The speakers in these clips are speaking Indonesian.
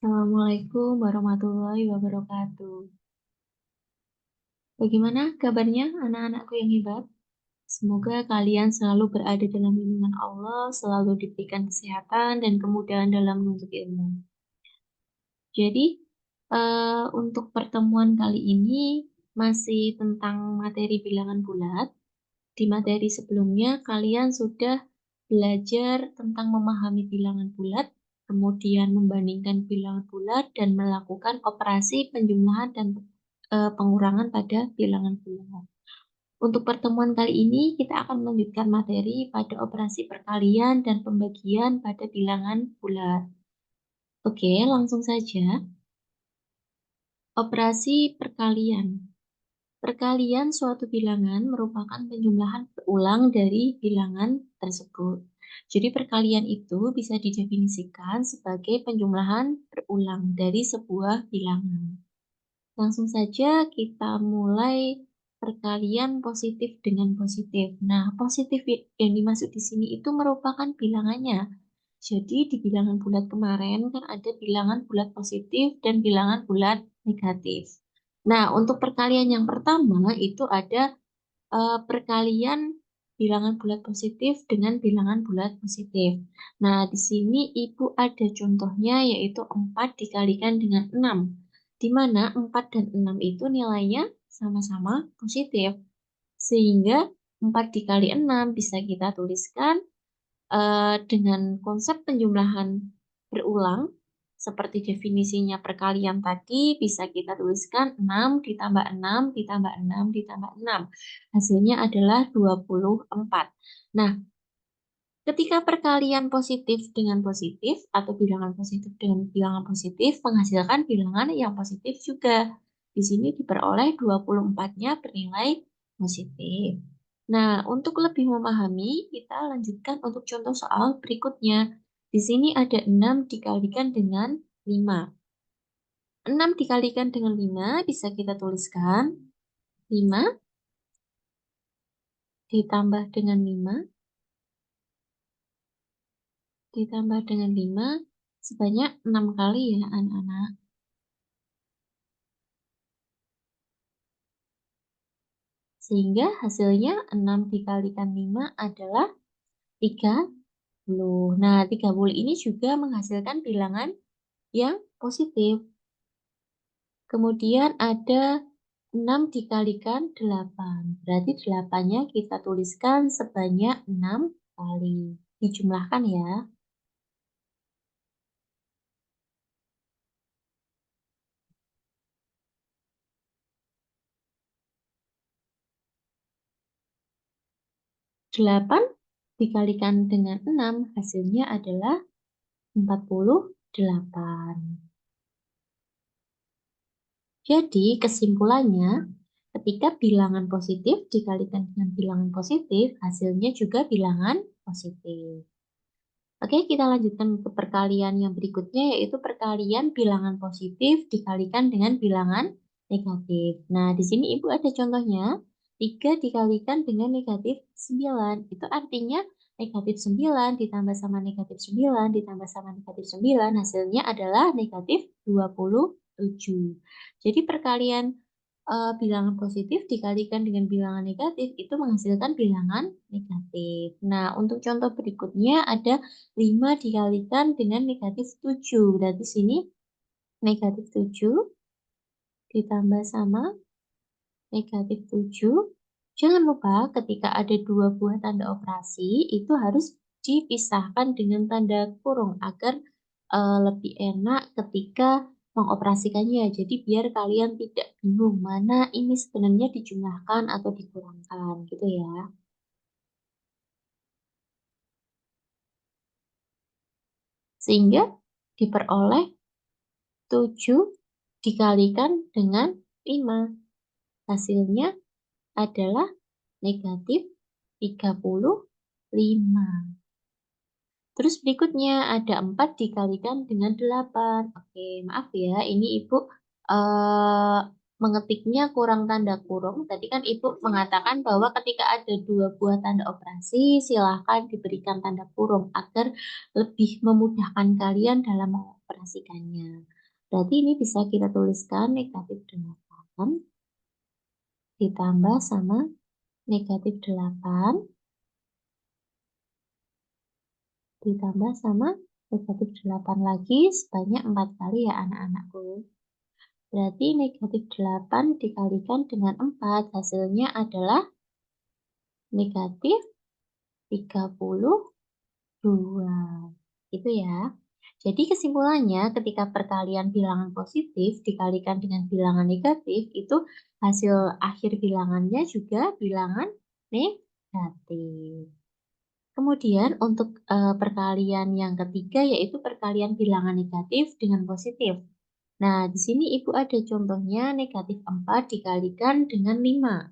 Assalamualaikum warahmatullahi wabarakatuh. Bagaimana kabarnya anak-anakku yang hebat? Semoga kalian selalu berada dalam lindungan Allah, selalu diberikan kesehatan dan kemudahan dalam menuntut ilmu. Jadi, untuk pertemuan kali ini masih tentang materi bilangan bulat. Di materi sebelumnya, kalian sudah belajar tentang memahami bilangan bulat, kemudian membandingkan bilangan bulat, dan melakukan operasi penjumlahan dan pengurangan pada bilangan bulat. Untuk pertemuan kali ini, kita akan melanjutkan materi pada operasi perkalian dan pembagian pada bilangan bulat. Oke, langsung saja. Operasi perkalian. Perkalian suatu bilangan merupakan penjumlahan berulang dari bilangan tersebut. Jadi perkalian itu bisa didefinisikan sebagai penjumlahan berulang dari sebuah bilangan. Langsung saja kita mulai perkalian positif dengan positif. Nah, positif yang dimaksud di sini itu merupakan bilangannya. Jadi di bilangan bulat kemarin kan ada bilangan bulat positif dan bilangan bulat negatif. Nah, untuk perkalian yang pertama itu ada perkalian bilangan bulat positif dengan bilangan bulat positif. Nah, di sini Ibu ada contohnya yaitu 4 dikalikan dengan 6, di mana 4 dan 6 itu nilainya sama-sama positif. Sehingga 4 dikali 6 bisa kita tuliskan dengan konsep penjumlahan berulang, seperti definisinya perkalian tadi, bisa kita tuliskan 6 ditambah 6 ditambah 6 ditambah 6. Hasilnya adalah 24. Nah, ketika perkalian positif dengan positif atau bilangan positif dengan bilangan positif menghasilkan bilangan yang positif juga. Di sini diperoleh 24-nya bernilai positif. Nah, untuk lebih memahami, kita lanjutkan untuk contoh soal berikutnya. Di sini ada 6 dikalikan dengan 5. 6 dikalikan dengan 5 bisa kita tuliskan 5 ditambah dengan 5 ditambah dengan 5 sebanyak 6 kali ya anak-anak. Sehingga hasilnya 6 dikalikan 5 adalah 30. Nah, 30 ini juga menghasilkan bilangan yang positif. Kemudian ada 6 dikalikan 8. Berarti 8-nya kita tuliskan sebanyak 6 kali. Dijumlahkan ya. 8 dikalikan dengan 6 hasilnya adalah 48. Jadi kesimpulannya, ketika bilangan positif dikalikan dengan bilangan positif, hasilnya juga bilangan positif. Oke, kita lanjutkan ke perkalian yang berikutnya, yaitu perkalian bilangan positif dikalikan dengan bilangan negatif. Nah, di sini Ibu ada contohnya, 3 dikalikan dengan negatif 9. Itu artinya negatif 9 ditambah sama negatif 9 ditambah sama negatif 9, hasilnya adalah negatif 27. Jadi perkalian bilangan positif dikalikan dengan bilangan negatif itu menghasilkan bilangan negatif. Nah, untuk contoh berikutnya ada 5 dikalikan dengan negatif 7. Berarti sini negatif 7 ditambah sama negatif 7. Jangan lupa ketika ada dua buah tanda operasi itu harus dipisahkan dengan tanda kurung agar lebih enak ketika mengoperasikannya. Jadi biar kalian tidak bingung mana ini sebenarnya dijumlahkan atau dikurangkan gitu ya. Sehingga diperoleh 7 dikalikan dengan 5. Hasilnya adalah negatif 35. Terus berikutnya ada 4 dikalikan dengan 8. Oke, maaf ya, ini Ibu eh, mengetiknya kurang tanda kurung. Tadi kan Ibu mengatakan bahwa ketika ada dua buah tanda operasi, silahkan diberikan tanda kurung agar lebih memudahkan kalian dalam mengoperasikan. mengoperasikannya. Berarti ini bisa kita tuliskan negatif 8 ditambah sama negatif 8 ditambah sama negatif 8 lagi sebanyak 4 kali ya anak-anakku. Berarti negatif 8 dikalikan dengan 4 hasilnya adalah negatif 32. Itu ya. Jadi kesimpulannya ketika perkalian bilangan positif dikalikan dengan bilangan negatif itu hasil akhir bilangannya juga bilangan negatif. Kemudian untuk perkalian yang ketiga yaitu perkalian bilangan negatif dengan positif. Nah, di sini Ibu ada contohnya negatif 4 dikalikan dengan 5.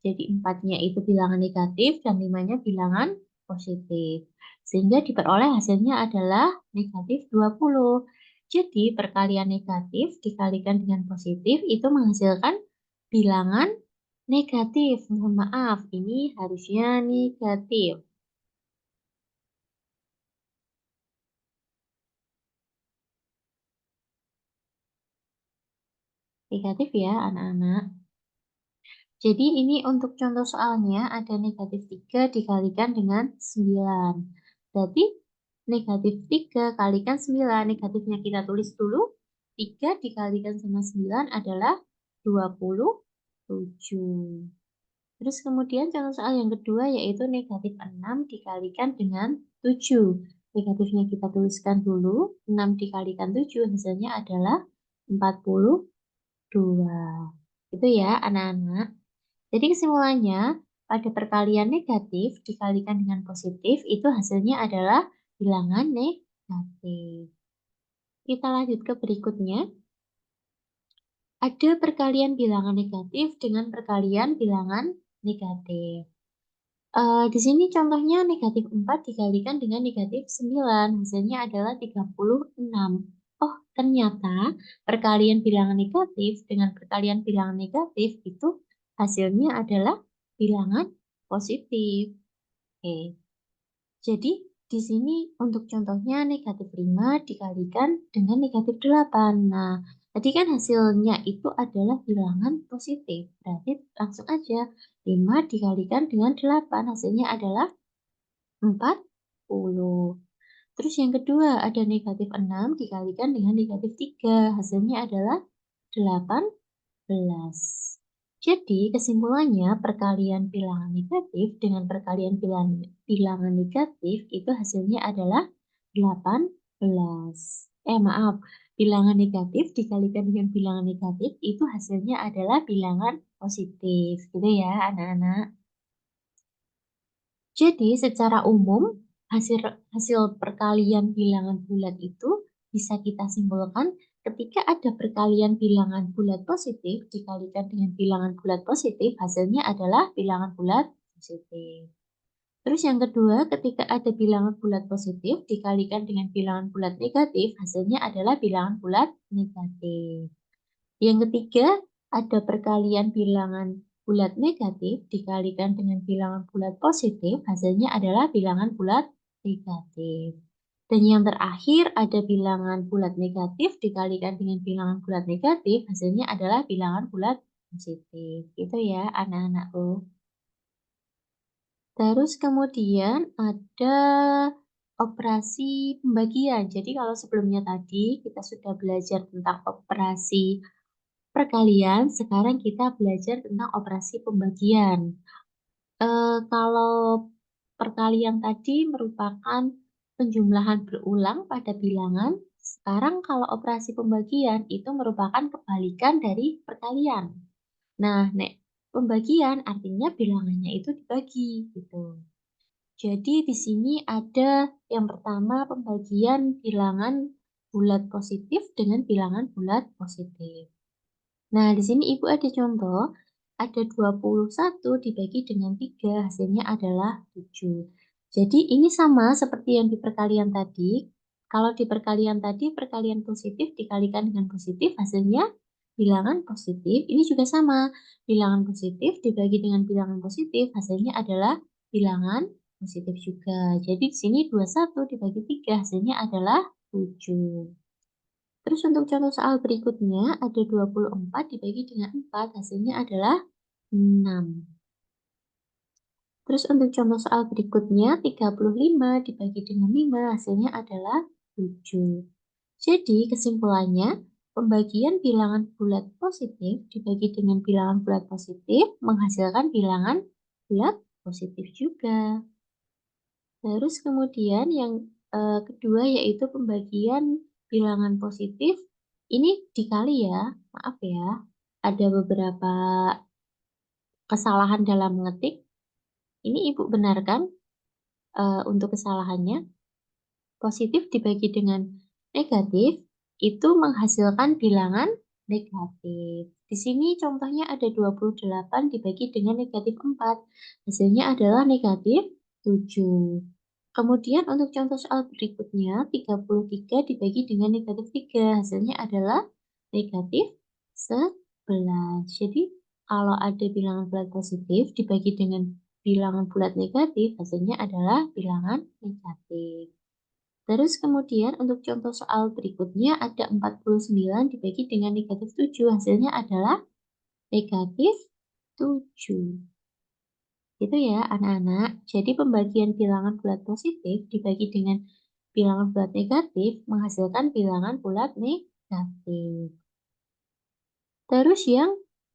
Jadi 4-nya itu bilangan negatif dan 5-nya bilangan positif. Sehingga diperoleh hasilnya adalah negatif 20. Jadi perkalian negatif dikalikan dengan positif itu menghasilkan bilangan negatif. Mohon maaf, ini harusnya negatif. Negatif ya anak-anak. Jadi ini untuk contoh soalnya ada negatif 3 dikalikan dengan 9. Berarti negatif 3 kalikan 9. Negatifnya kita tulis dulu. 3 dikalikan sama 9 adalah 27. Terus kemudian contoh soal yang kedua yaitu negatif 6 dikalikan dengan 7. Negatifnya kita tuliskan dulu. 6 dikalikan 7 hasilnya adalah 42. Itu ya anak-anak. Jadi kesimpulannya, pada perkalian negatif dikalikan dengan positif, itu hasilnya adalah bilangan negatif. Kita lanjut ke berikutnya. Ada perkalian bilangan negatif dengan perkalian bilangan negatif. Di sini contohnya negatif 4 dikalikan dengan negatif 9, hasilnya adalah 36. Oh, ternyata perkalian bilangan negatif dengan perkalian bilangan negatif itu hasilnya adalah bilangan positif. Oke. Jadi di sini untuk contohnya negatif 5 dikalikan dengan negatif 8. Nah, tadi kan hasilnya itu adalah bilangan positif. Berarti langsung aja 5 dikalikan dengan 8 hasilnya adalah 40. Terus yang kedua ada negatif 6 dikalikan dengan negatif 3. Hasilnya adalah 18. Jadi kesimpulannya perkalian bilangan negatif dengan perkalian bilangan negatif itu hasilnya adalah 18. Maaf, bilangan negatif dikalikan dengan bilangan negatif itu hasilnya adalah bilangan positif. Gitu ya anak-anak. Jadi secara umum hasil hasil perkalian bilangan bulat itu bisa kita simpulkan ketika ada perkalian bilangan bulat positif dikalikan dengan bilangan bulat positif hasilnya adalah bilangan bulat positif. Terus yang kedua, ketika ada bilangan bulat positif dikalikan dengan bilangan bulat negatif hasilnya adalah bilangan bulat negatif. Yang ketiga, ada perkalian bilangan bulat negatif dikalikan dengan bilangan bulat positif, hasilnya adalah bilangan bulat negatif. Dan yang terakhir, ada bilangan bulat negatif dikalikan dengan bilangan bulat negatif, hasilnya adalah bilangan bulat positif. Itu ya anak-anakku. Terus kemudian ada operasi pembagian. Jadi kalau sebelumnya tadi kita sudah belajar tentang operasi perkalian, sekarang kita belajar tentang operasi pembagian. Kalau perkalian tadi merupakan penjumlahan berulang pada bilangan, sekarang kalau operasi pembagian itu merupakan kebalikan dari perkalian. Nah, pembagian artinya bilangannya itu dibagi gitu. Jadi di sini ada yang pertama pembagian bilangan bulat positif dengan bilangan bulat positif. Nah, di sini Ibu ada contoh, ada 21 dibagi dengan 3, hasilnya adalah 7. Jadi ini sama seperti yang di perkalian tadi. Kalau di perkalian tadi, perkalian positif dikalikan dengan positif, hasilnya bilangan positif. Ini juga sama, bilangan positif dibagi dengan bilangan positif, hasilnya adalah bilangan positif juga. Jadi di sini 21 dibagi 3, hasilnya adalah 7. Terus untuk contoh soal berikutnya, ada 24 dibagi dengan 4, hasilnya adalah 6. Terus untuk contoh soal berikutnya, 35 dibagi dengan 5, hasilnya adalah 7. Jadi kesimpulannya, pembagian bilangan bulat positif dibagi dengan bilangan bulat positif menghasilkan bilangan bulat positif juga. Terus kemudian yang kedua yaitu pembagian bilangan positif, ini dikali ya, maaf ya, ada beberapa kesalahan dalam mengetik. Ini Ibu benarkan untuk kesalahannya. Positif dibagi dengan negatif itu menghasilkan bilangan negatif. Di sini contohnya ada 28 dibagi dengan negatif 4. Hasilnya adalah negatif 7. Kemudian untuk contoh soal berikutnya, 33 dibagi dengan negatif 3. Hasilnya adalah negatif 11. Jadi kalau ada bilangan bulat positif dibagi dengan bilangan bulat negatif, hasilnya adalah bilangan negatif. Terus kemudian untuk contoh soal berikutnya ada 49 dibagi dengan negatif 7. Hasilnya adalah negatif 7. Gitu ya anak-anak. Jadi pembagian bilangan bulat positif dibagi dengan bilangan bulat negatif menghasilkan bilangan bulat negatif. Terus yang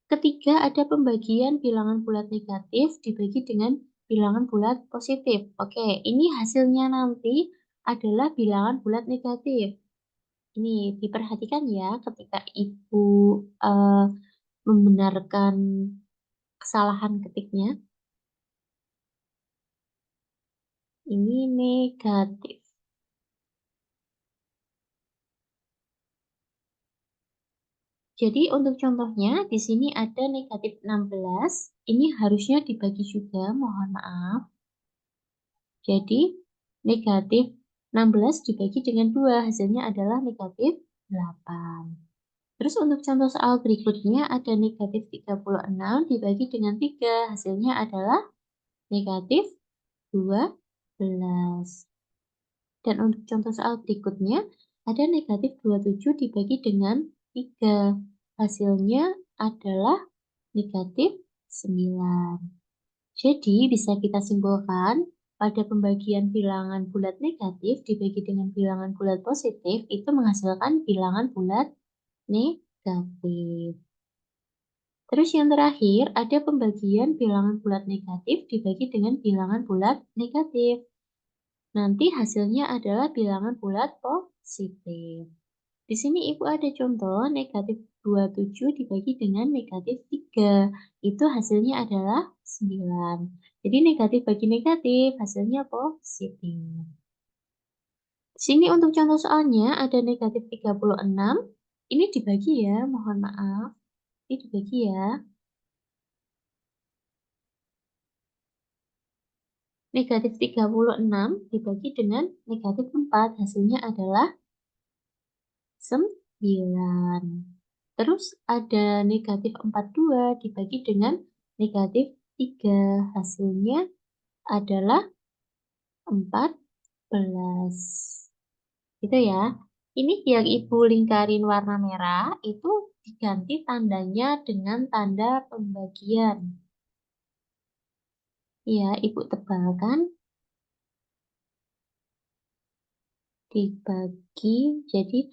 ketiga ada pembagian bilangan bulat negatif dibagi dengan bilangan bulat positif. Oke, ini hasilnya nanti adalah bilangan bulat negatif. Ini diperhatikan ya ketika Ibu, eee, membenarkan kesalahan ketiknya, ini negatif. Jadi untuk contohnya di sini ada negatif 16, ini harusnya dibagi juga, mohon maaf. Jadi negatif 16 dibagi dengan 2, hasilnya adalah negatif 8. Terus untuk contoh soal berikutnya ada negatif 36 dibagi dengan 3, hasilnya adalah negatif 12. Dan untuk contoh soal berikutnya, ada negatif 27 dibagi dengan 3. Hasilnya adalah negatif 9. Jadi bisa kita simpulkan, pada pembagian bilangan bulat negatif dibagi dengan bilangan bulat positif itu menghasilkan bilangan bulat negatif. Terus yang terakhir, ada pembagian bilangan bulat negatif dibagi dengan bilangan bulat negatif. Nanti hasilnya adalah bilangan bulat positif. Di sini Ibu ada contoh negatif 27 dibagi dengan negatif 3. Itu hasilnya adalah 9. Jadi negatif bagi negatif, hasilnya positif. Di sini untuk contoh soalnya ada negatif 36. Ini dibagi ya, mohon maaf. Ini dibagi ya. Negatif 36 dibagi dengan negatif 4. Hasilnya adalah 9. Terus ada negatif 42 dibagi dengan negatif 3. Hasilnya adalah 14. Gitu ya. Ini yang Ibu lingkarin warna merah itu diganti tandanya dengan tanda pembagian. Ya, Ibu tebalkan dibagi, jadi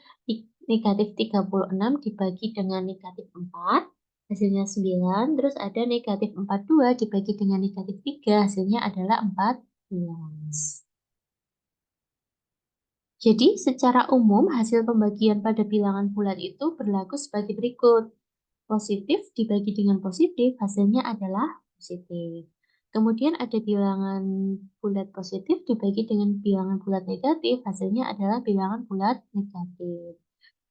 negatif 36 dibagi dengan negatif 4, hasilnya 9, terus ada negatif 42 dibagi dengan negatif 3, hasilnya adalah 14. Jadi secara umum hasil pembagian pada bilangan bulat itu berlaku sebagai berikut. Positif dibagi dengan positif, hasilnya adalah positif. Kemudian ada bilangan bulat positif dibagi dengan bilangan bulat negatif, hasilnya adalah bilangan bulat negatif.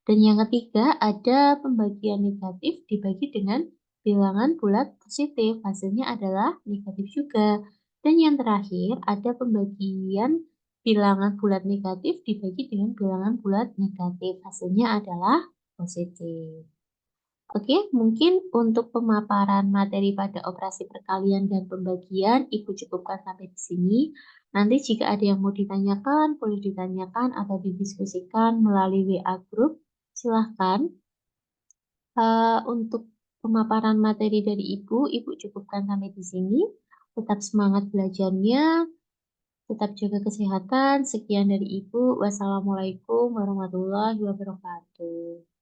Dan yang ketiga ada pembagian negatif dibagi dengan bilangan bulat positif, hasilnya adalah negatif juga. Dan yang terakhir ada pembagian bilangan bulat negatif dibagi dengan bilangan bulat negatif, hasilnya adalah positif. Oke, mungkin untuk pemaparan materi pada operasi perkalian dan pembagian, Ibu cukupkan sampai di sini. Nanti jika ada yang mau ditanyakan, boleh ditanyakan atau didiskusikan melalui WA Group. Silahkan. Untuk pemaparan materi dari Ibu cukupkan sampai di sini. Tetap semangat belajarnya, tetap jaga kesehatan. Sekian dari Ibu. Wassalamualaikum warahmatullahi wabarakatuh.